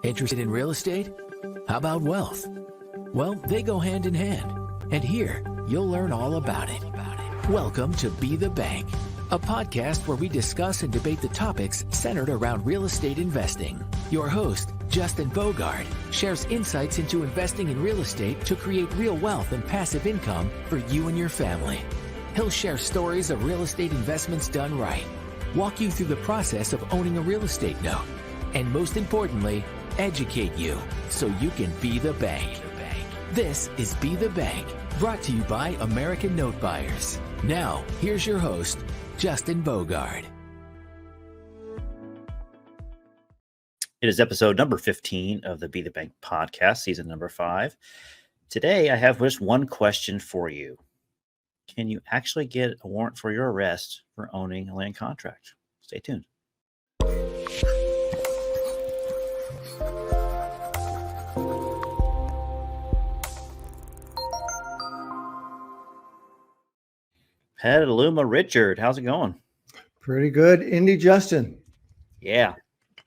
Interested in real estate? How about wealth? Well, they go hand in hand. And here, you'll learn all about it. Welcome to Be the Bank, a podcast where we discuss and debate the topics centered around real estate investing. Your host, Justin Bogard, shares insights into investing in real estate to create real wealth and passive income for you and your family. He'll share stories of real estate investments done right, walk you through the process of owning a real estate note, and most importantly, educate you so you can be the bank. This is Be the Bank, brought to you by American Note Buyers. Now, here's your host, Justin Bogard. It is episode number 15 of the Be the Bank podcast, season number 5. Today, I have just one question for you. Can you actually get a warrant for your arrest for owning a land contract? Stay tuned. Petaluma Richard, how's it going? Pretty good. Indy Justin. Yeah.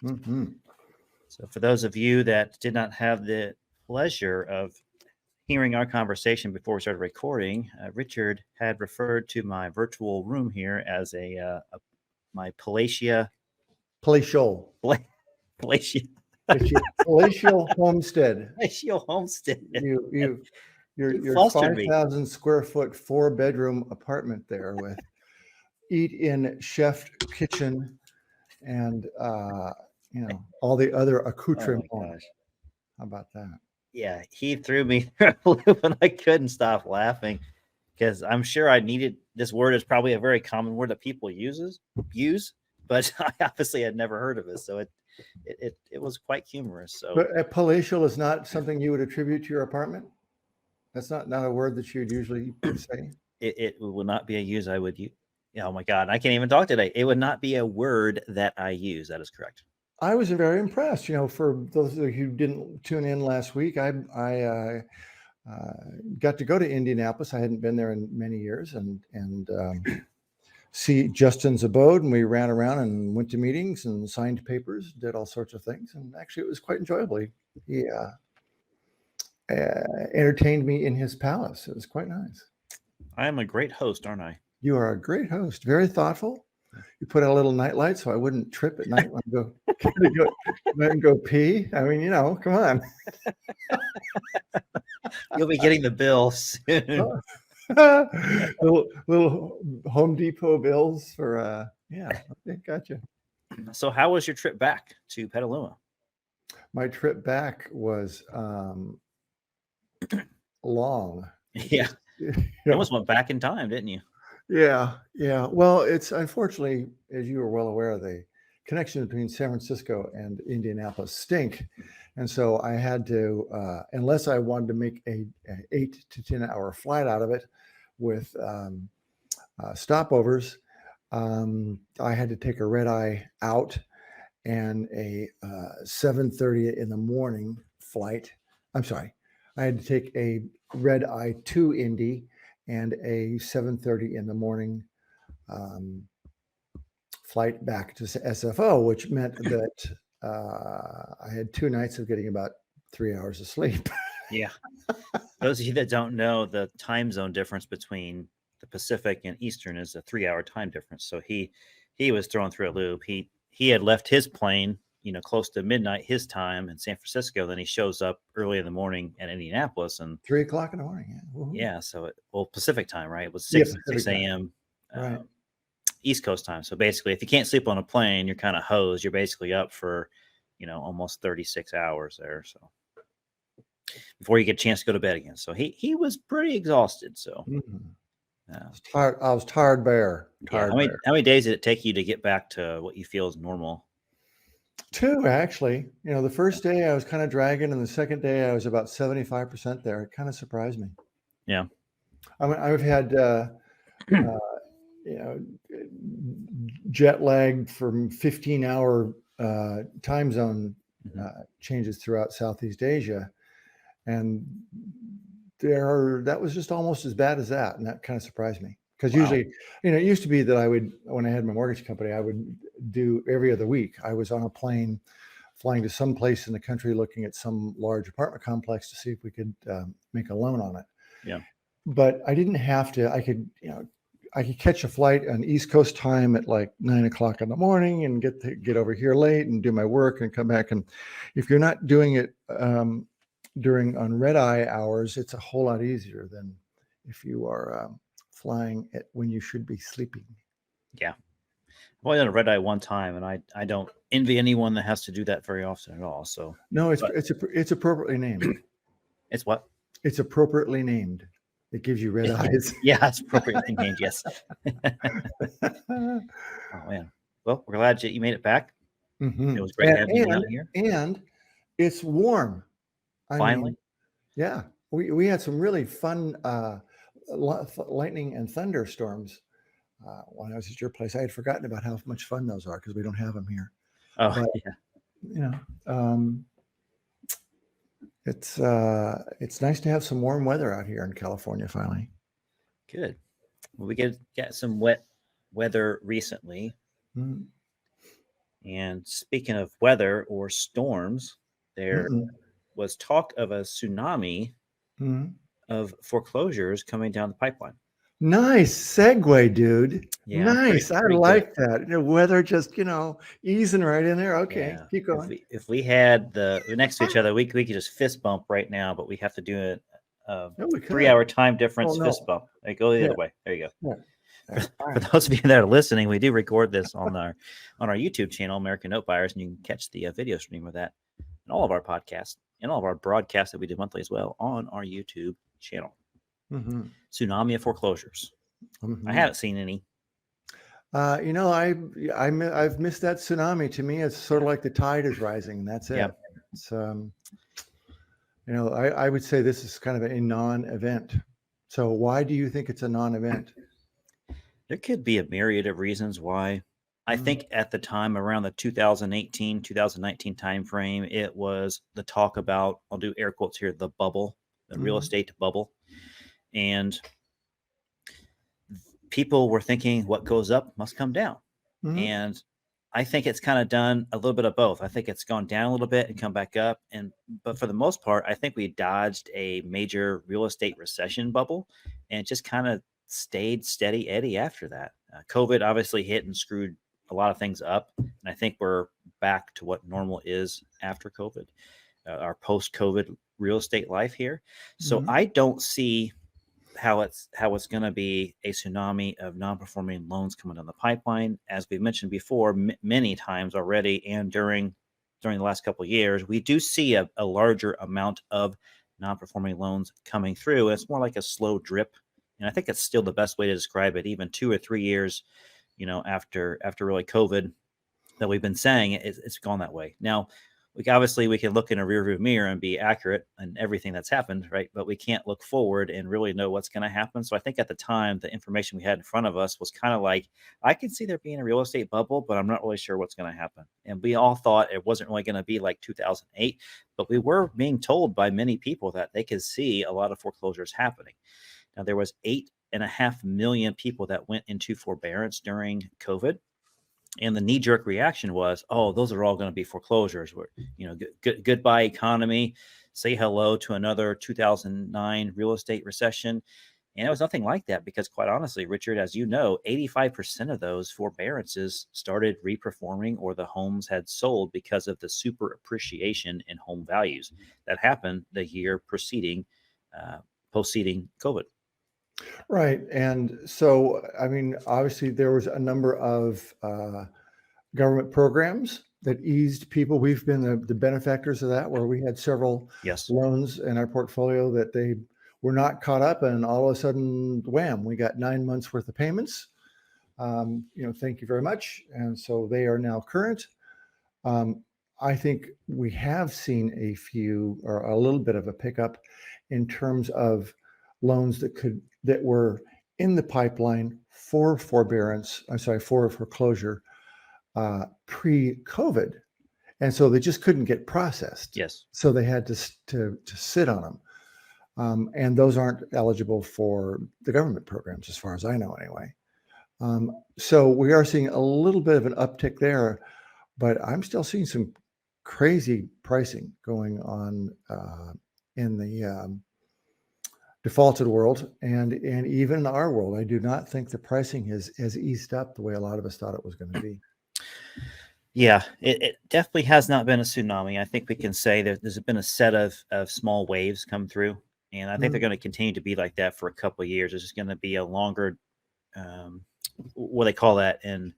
Mm-hmm. So for those of you that did not have the pleasure of hearing our conversation before we started recording, Richard had referred to my virtual room here as my Palatial homestead. Palatial homestead. Your 5,000 square foot 4-bedroom apartment there with eat-in chef kitchen and all the other accoutrements. Oh my gosh. How about that? Yeah, he threw me through a loop and I couldn't stop laughing because I'm sure I needed this word. Is probably a very common word that people use, but I obviously had never heard of it. So it was quite humorous. So, but palatial is not something you would attribute to your apartment. That's not a word that you'd usually say. It would not be a use I would use. Oh my God, I can't even talk today. It would not be a word that I use. That is correct. I was very impressed. For those of you who didn't tune in last week, I got to go to Indianapolis. I hadn't been there in many years, and see Justin's abode, and we ran around and went to meetings and signed papers, did all sorts of things, and actually it was quite enjoyable. He entertained me in his palace. It was quite nice. I am a great host, aren't I? You are a great host. Very thoughtful. You put out a little nightlight so I wouldn't trip at night when I go pee. I mean, come on. You'll be getting the bill soon. little Home Depot bills for okay, gotcha. So how was your trip back to Petaluma? My trip back was long. Yeah. You almost went back in time, didn't you? Yeah. Well, it's unfortunately, as you are well aware, the connection between San Francisco and Indianapolis stink. And so I had to, unless I wanted to make a 8 to 10 hour flight out of it with stopovers, I had to take a red eye out and a 7:30 in the morning flight. I'm sorry. I had to take a red eye to Indy and a 7:30 in the morning flight back to SFO, which meant that I had 2 nights of getting about 3 hours of sleep. Yeah. Those of you that don't know, the time zone difference between the Pacific and Eastern is a 3-hour time difference. So he was thrown through a loop. He had left his plane, close to midnight his time in San Francisco. Then he shows up early in the morning at Indianapolis and 3 o'clock in the morning. Yeah. Yeah. So Pacific time, right? It was 6 a.m. Right. East Coast time. So basically, if you can't sleep on a plane, you're kind of hosed. You're basically up for, almost 36 hours there. So before you get a chance to go to bed again. So he was pretty exhausted. So I was tired bear. How many days did it take you to get back to what you feel is normal? 2, actually. The first day I was kind of dragging, and the second day I was about 75% there. It kind of surprised me. Yeah. I mean, I've had jet lag from 15-hour time zone changes throughout Southeast Asia, and that was just almost as bad as that, and that kind of surprised me. Because usually, it used to be that I would, when I had my mortgage company, I would do every other week. I was on a plane flying to some place in the country, looking at some large apartment complex to see if we could make a loan on it. Yeah. But I didn't have to. I could catch a flight on East Coast time at like 9 o'clock in the morning and get over here late and do my work and come back. And if you're not doing it on red eye hours, it's a whole lot easier than if you are flying when you should be sleeping. Yeah. I've only done a red eye one time, and I don't envy anyone that has to do that very often at all. So no, it's appropriately named. It's what? It's appropriately named. It gives you red eyes. Yeah, it's appropriately named. Yes. Oh man. Well, we're glad you made it back. Mm-hmm. It was great having you out here. And it's warm. Finally. Yeah, we had some really fun lightning and thunderstorms when I was at your place. I had forgotten about how much fun those are because we don't have them here. Oh, but, yeah. It's nice to have some warm weather out here in California finally. Good. Well, we get some wet weather recently. Mm. And speaking of weather or storms, there was talk of a tsunami of foreclosures coming down the pipeline. Nice segue, dude. Yeah, nice. pretty I like that. The weather just, easing right in there. Okay, yeah. keep going. If we had the next to each other, we could just fist bump right now, but we have to do it. 3-hour time difference fist bump. There you go the other way. There you go. Yeah. For those of you that are listening, we do record this on our YouTube channel, American Note Buyers, and you can catch the video stream of that and all of our podcasts and all of our broadcasts that we do monthly as well on our YouTube channel. Mm-hmm. Tsunami of foreclosures. Mm-hmm. I haven't seen any. I've missed that tsunami. To me, it's sort of like the tide is rising, and that's it. Yep. It's I would say this is kind of a non-event. So why do you think it's a non-event? There could be a myriad of reasons why. I think at the time, around the 2018, 2019 timeframe, it was the talk about, I'll do air quotes here, the bubble, the real estate bubble. And people were thinking what goes up must come down. And I think it's kind of done a little bit of both. I think it's gone down a little bit and come back up. But for the most part, I think we dodged a major real estate recession bubble and just kind of stayed steady Eddie after that. COVID obviously hit and screwed a lot of things up. And I think we're back to what normal is after COVID, our post-COVID real estate life here. So I don't see how it's going to be a tsunami of non-performing loans coming down the pipeline. As we mentioned before, many times already, and during the last couple of years, we do see a larger amount of non-performing loans coming through. It's more like a slow drip. And I think it's still the best way to describe it, even 2 or 3 years, after really COVID, that we've been saying it's gone that way. Now, we can look in a rearview mirror and be accurate in everything that's happened, right? But we can't look forward and really know what's going to happen. So I think at the time, the information we had in front of us was kind of like, I can see there being a real estate bubble, but I'm not really sure what's going to happen. And we all thought it wasn't really going to be like 2008, but we were being told by many people that they could see a lot of foreclosures happening. Now, there was 8.5 million people that went into forbearance during COVID. And the knee-jerk reaction was, oh, those are all going to be foreclosures. Goodbye economy, say hello to another 2009 real estate recession. And it was nothing like that because, quite honestly, Richard, as you know, 85% of those forbearances started reperforming or the homes had sold because of the super appreciation in home values that happened the year preceding COVID. Right. And so, obviously there was a number of government programs that eased people. We've been the benefactors of that, where we had several loans in our portfolio that they were not caught up, and all of a sudden, wham, we got 9 months worth of payments. Thank you very much. And so they are now current. I think we have seen a little bit of a pickup in terms of loans that were in the pipeline for foreclosure pre-COVID. And so they just couldn't get processed. Yes. So they had to sit on them. And those aren't eligible for the government programs, as far as I know anyway. So we are seeing a little bit of an uptick there, but I'm still seeing some crazy pricing going on in the defaulted world and even in our world. I do not think the pricing has eased up the way a lot of us thought it was going to be. Yeah, it definitely has not been a tsunami. I think we can say that there's been a set of small waves come through, and I think they're going to continue to be like that for a couple of years. There's just going to be a longer, what they call that in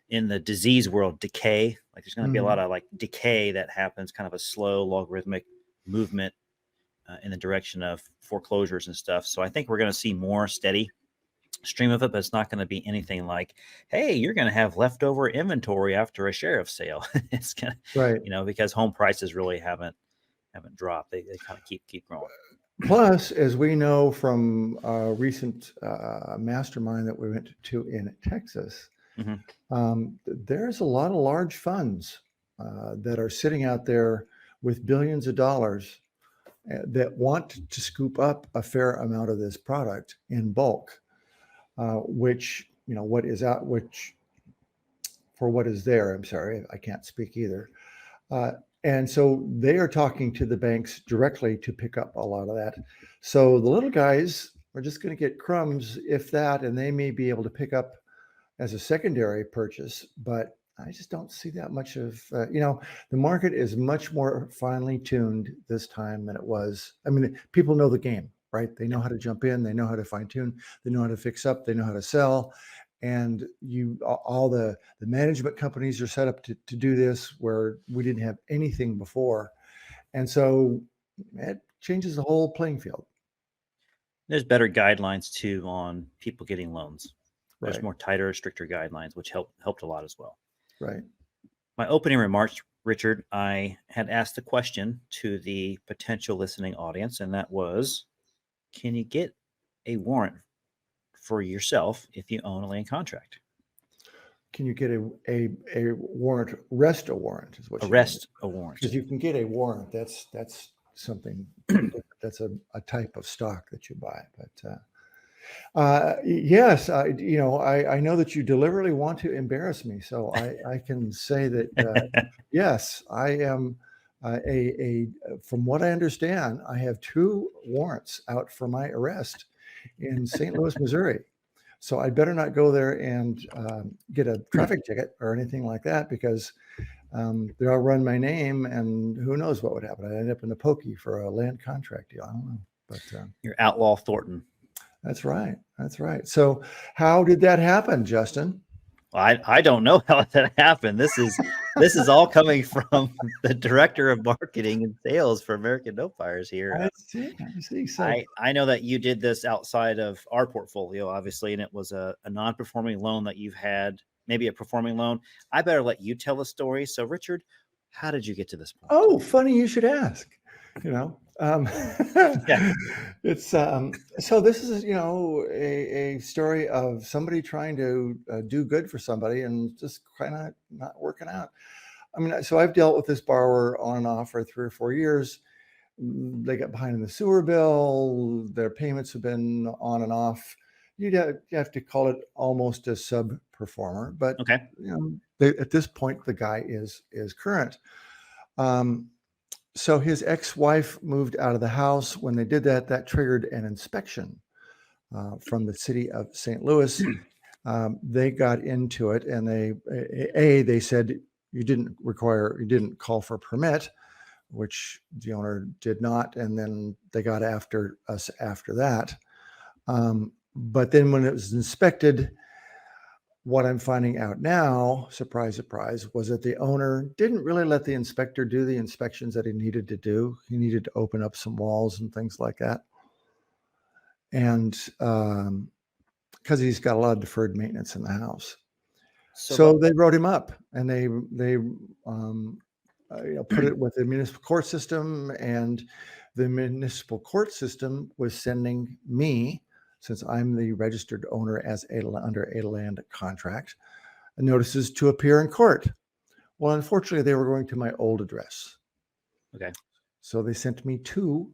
the disease world, decay. Like there's going to be a lot of like decay that happens, kind of a slow logarithmic movement in the direction of foreclosures and stuff. So I think we're going to see more steady stream of it, but it's not going to be anything like, hey, you're going to have leftover inventory after a sheriff's sale. It's going to, Right. because home prices really haven't dropped. They kind of keep growing. Plus, as we know from a recent mastermind that we went to in Texas, there's a lot of large funds that are sitting out there with billions of dollars that want to scoop up a fair amount of this product in bulk, which, what is out, which for what is there, I'm sorry, I can't speak either. And so they are talking to the banks directly to pick up a lot of that. So the little guys are just going to get crumbs, if that, and they may be able to pick up as a secondary purchase. But I just don't see that much of, the market is much more finely tuned this time than it was. I mean, people know the game, right? They know how to jump in, they know how to fine tune, they know how to fix up, they know how to sell. And all the management companies are set up to do this where we didn't have anything before. And so it changes the whole playing field. There's better guidelines too on people getting loans. There's Right. more tighter, stricter guidelines, which helped a lot as well. Right. My opening remarks, Richard, I had asked a question to the potential listening audience, and that was, can you get a warrant for yourself if you own a land contract? Can you get a warrant, arrest a warrant is what you Arrest a warrant. Because you can get a warrant. That's something, that's a type of stock that you buy. But yes, I know that you deliberately want to embarrass me. So I can say that, yes, I am from what I understand, I have 2 warrants out for my arrest in St. Louis, Missouri. So I'd better not go there and get a traffic ticket or anything like that, because they'll run my name and who knows what would happen. I'd end up in the pokey for a land contract deal. I don't know. But you're Outlaw Thornton. That's right. That's right. So how did that happen, Justin? Well, I don't know how that happened. This is all coming from the director of marketing and sales for American Note Buyers here. I see. So I know that you did this outside of our portfolio, obviously, and it was a non-performing loan that you've had, maybe a performing loan. I better let you tell the story. So, Richard, how did you get to this point? Oh, funny you should ask. Yeah. It's so this is a story of somebody trying to do good for somebody and just kind of not working out. I mean, so I've dealt with this borrower on and off for 3 or 4 years. They got behind in the sewer bill. Their payments have been on and off. You have to call it almost a sub performer, but Okay. At this point the guy is current. So his ex-wife moved out of the house. When they did that, that triggered an inspection from the city of St. Louis. They got into it, and they said you didn't call for a permit, which the owner did not, and then they got after us after that. But then when it was inspected, what I'm finding out now, surprise, surprise, was that the owner didn't really let the inspector do the inspections that he needed to do. He needed to open up some walls and things like that. And because he's got a lot of deferred maintenance in the house. So they wrote him up, and they put it with the municipal court system, and the municipal court system was sending me, since I'm the registered owner under a land contract, notices to appear in court. Well, unfortunately, they were going to my old address. Okay. So they sent me 2,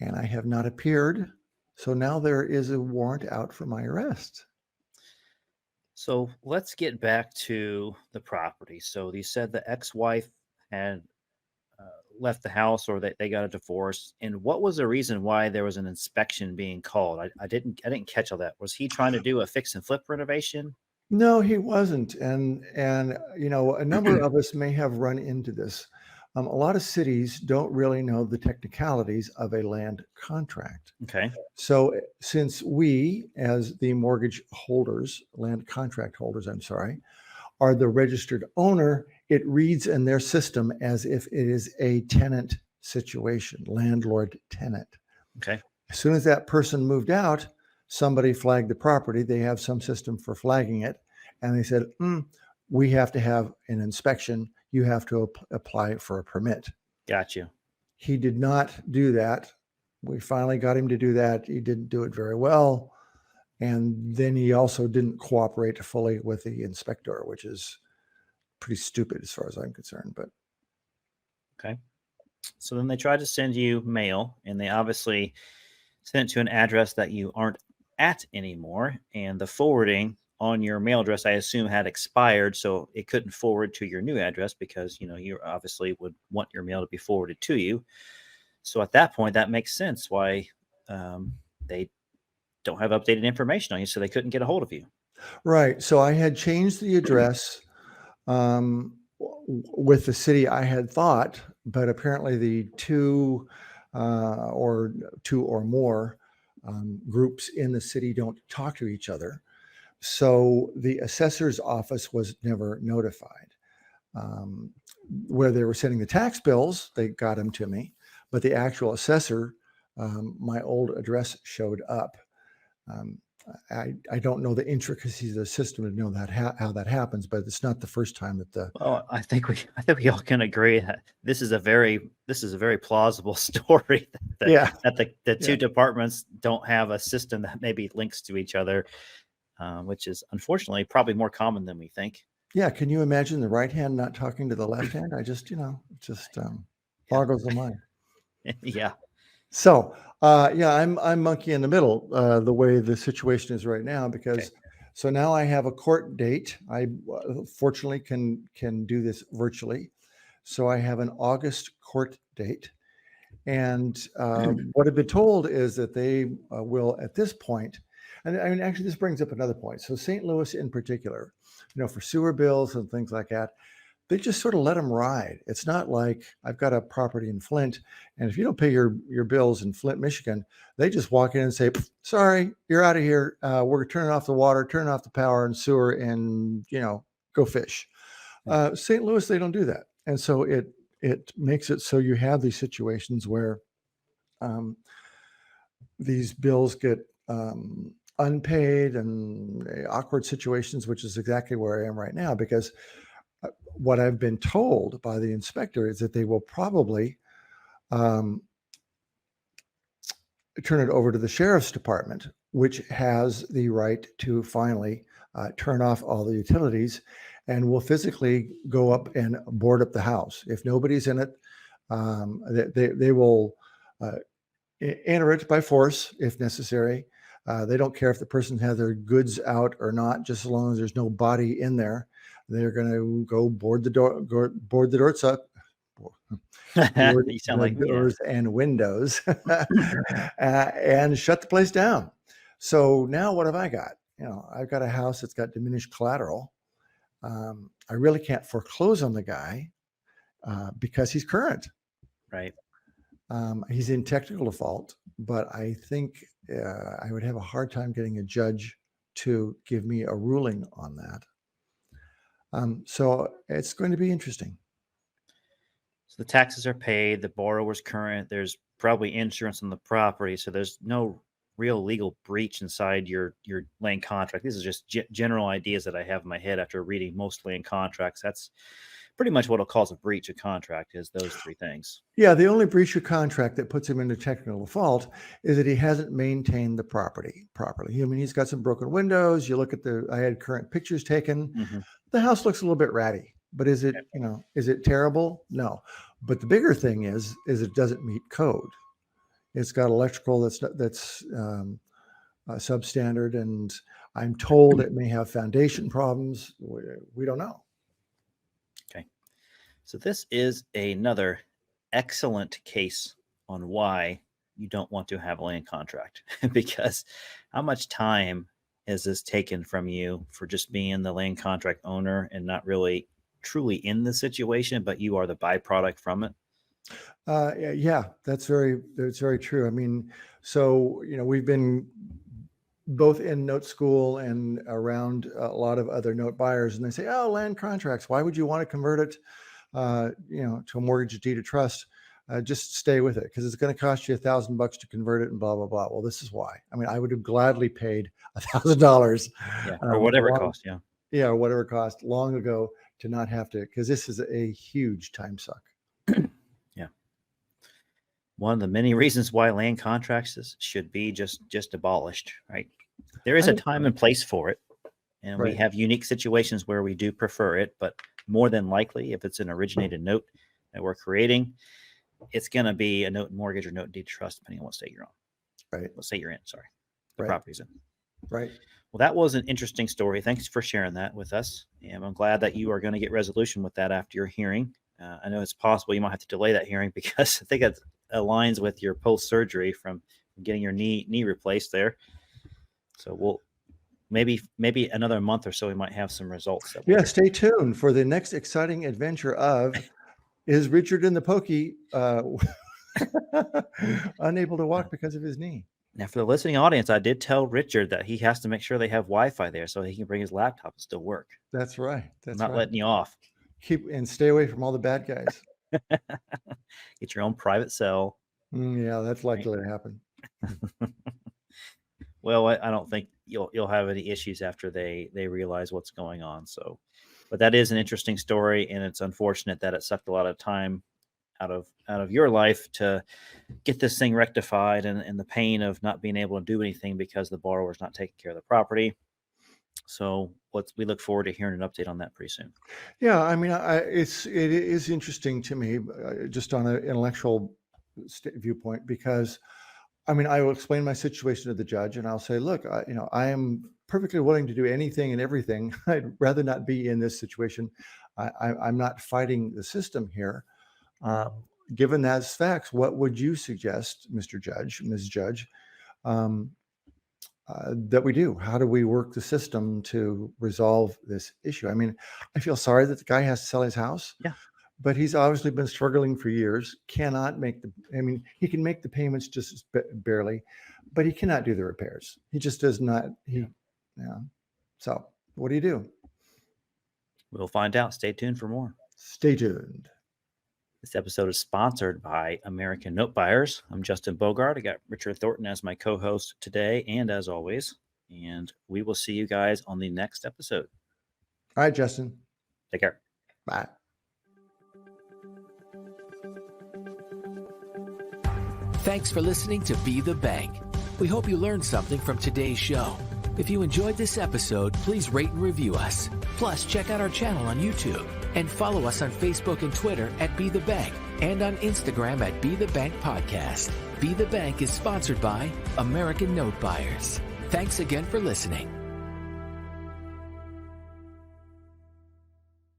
and I have not appeared. So now there is a warrant out for my arrest. So let's get back to the property. So you said the ex-wife had left the house, or they got a divorce. And what was the reason why there was an inspection being called? I didn't catch all that. Was he trying to do a fix and flip renovation? No, he wasn't. And a number of us may have run into this. A lot of cities don't really know the technicalities of a land contract. Okay. So since we, as the mortgage holders, land contract holders, I'm sorry, are the registered owner, it reads in their system as if it is a tenant situation, landlord tenant. Okay. As soon as that person moved out, somebody flagged the property. They have some system for flagging it. And they said, we have to have an inspection. You have to apply for a permit. Got you. He did not do that. We finally got him to do that. He didn't do it very well. And then he also didn't cooperate fully with the inspector, which is pretty stupid as far as I'm concerned. But okay. So then they tried to send you mail, and they obviously sent it to an address that you aren't at anymore. And the forwarding on your mail address, I assume, had expired, so it couldn't forward to your new address because, you obviously would want your mail to be forwarded to you. So at that point, that makes sense why they don't have updated information on you, so they couldn't get a hold of you. Right. So I had changed the address with the city, I had thought, but apparently the two or more groups in the city don't talk to each other. So the assessor's office was never notified. Where they were sending the tax bills, they got them to me, but the actual assessor, my old address showed up. I don't know the intricacies of the system to know that how that happens, but it's not the first time that Well, I think we all can agree that this is a very plausible story that the two departments don't have a system that maybe links to each other, which is unfortunately probably more common than we think. Yeah, can you imagine the right hand not talking to the left hand? I just boggles the mind. Yeah. So, I'm monkey in the middle, the way the situation is right now, because so now I have a court date. I fortunately can do this virtually. So I have an August court date. And what I've been told is that they will, at this point, and I mean, actually, this brings up another point. So St. Louis in particular, for sewer bills and things like that, they just sort of let them ride. It's not like I've got a property in Flint, and if you don't pay your bills in Flint, Michigan, they just walk in and say, sorry, you're out of here. We're turning off the water, turning off the power and sewer, and, go fish. St. Louis, they don't do that. And so it makes it so you have these situations where these bills get unpaid and awkward situations, which is exactly where I am right now, because what I've been told by the inspector is that they will probably turn it over to the sheriff's department, which has the right to finally turn off all the utilities, and will physically go up and board up the house. If nobody's in it, they will enter it by force if necessary. They don't care if the person has their goods out or not, just as long as there's no body in there. They're going to go board the doors up, You sound like doors and windows, and shut the place down. So now what have I got? I've got a house that's got diminished collateral. I really can't foreclose on the guy because he's current. Right. He's in technical default, but I think I would have a hard time getting a judge to give me a ruling on that. So it's going to be interesting. So the taxes are paid, the borrower's current, there's probably insurance on the property, so there's no real legal breach inside your land contract. These are just general ideas that I have in my head after reading most land contracts. That's pretty much what it calls a breach of contract, is those three things. Yeah, the only breach of contract that puts him into technical default is that he hasn't maintained the property properly. I mean, he's got some broken windows. You look at I had current pictures taken. Mm-hmm. The house looks a little bit ratty, but is it terrible? No. But the bigger thing is it doesn't meet code. It's got electrical that's substandard, and I'm told it may have foundation problems. We don't know. So this is another excellent case on why you don't want to have a land contract, because how much time has this taken from you for just being the land contract owner and not really truly in the situation, but you are the byproduct from it? Yeah, that's very true. I mean, so, we've been both in note school and around a lot of other note buyers, and they say, "Oh, land contracts. Why would you want to convert it, to a mortgage deed of trust? Just stay with it because it's going to cost you $1,000 to convert it, and blah blah blah." Well, this is why. I mean, I would have gladly paid $1,000, Yeah, or whatever it long, costs. Yeah. yeah, or whatever it cost long ago to not have to, because this is a huge time suck. Yeah. One of the many reasons why land contracts should be just abolished, right? There is a time and place for it, and we Right. have unique situations where we do prefer it, but more than likely, if it's an originated note that we're creating, it's going to be a note mortgage or note deed trust, depending on what state you're on. Right. What state you're in, sorry. The Right. property's in. Right. Well, that was an interesting story. Thanks for sharing that with us. And I'm glad that you are going to get resolution with that after your hearing. I know it's possible you might have to delay that hearing because I think it aligns with your post-surgery from getting your knee replaced there. So we'll maybe another month or so we might have some results. Yeah, stay tuned for the next exciting adventure of is Richard in the pokey unable to walk because of his knee. Now, for the listening audience, I did tell Richard that he has to make sure they have Wi-Fi there so he can bring his laptop and still work. That's right. I'm That's not right. letting you off. Keep and stay away from all the bad guys. Get your own private cell. Yeah, that's likely to happen. Well, I don't think you'll have any issues after they realize what's going on. So, but that is an interesting story, and it's unfortunate that it sucked a lot of time out of your life to get this thing rectified, and the pain of not being able to do anything because the borrower's not taking care of the property. So we look forward to hearing an update on that pretty soon. Yeah, I mean, it is interesting to me, just on an intellectual viewpoint, because I mean, I will explain my situation to the judge, and I'll say, "Look, I am perfectly willing to do anything and everything. I'd rather not be in this situation. I'm not fighting the system here. Given those facts, what would you suggest, Mr. Judge, Ms. Judge, that we do? How do we work the system to resolve this issue?" I mean, I feel sorry that the guy has to sell his house. Yeah. But he's obviously been struggling for years, cannot make he can make the payments just barely, but he cannot do the repairs. He just does not. So what do you do? We'll find out. Stay tuned for more. Stay tuned. This episode is sponsored by American Note Buyers. I'm Justin Bogard. I got Richard Thornton as my co-host today, and as always, and we will see you guys on the next episode. All right, Justin. Take care. Bye. Thanks for listening to Be the Bank. We hope you learned something from today's show. If you enjoyed this episode, please rate and review us. Plus, check out our channel on YouTube and follow us on Facebook and Twitter at Be the Bank and on Instagram at Be the Bank Podcast. Be the Bank is sponsored by American Note Buyers. Thanks again for listening.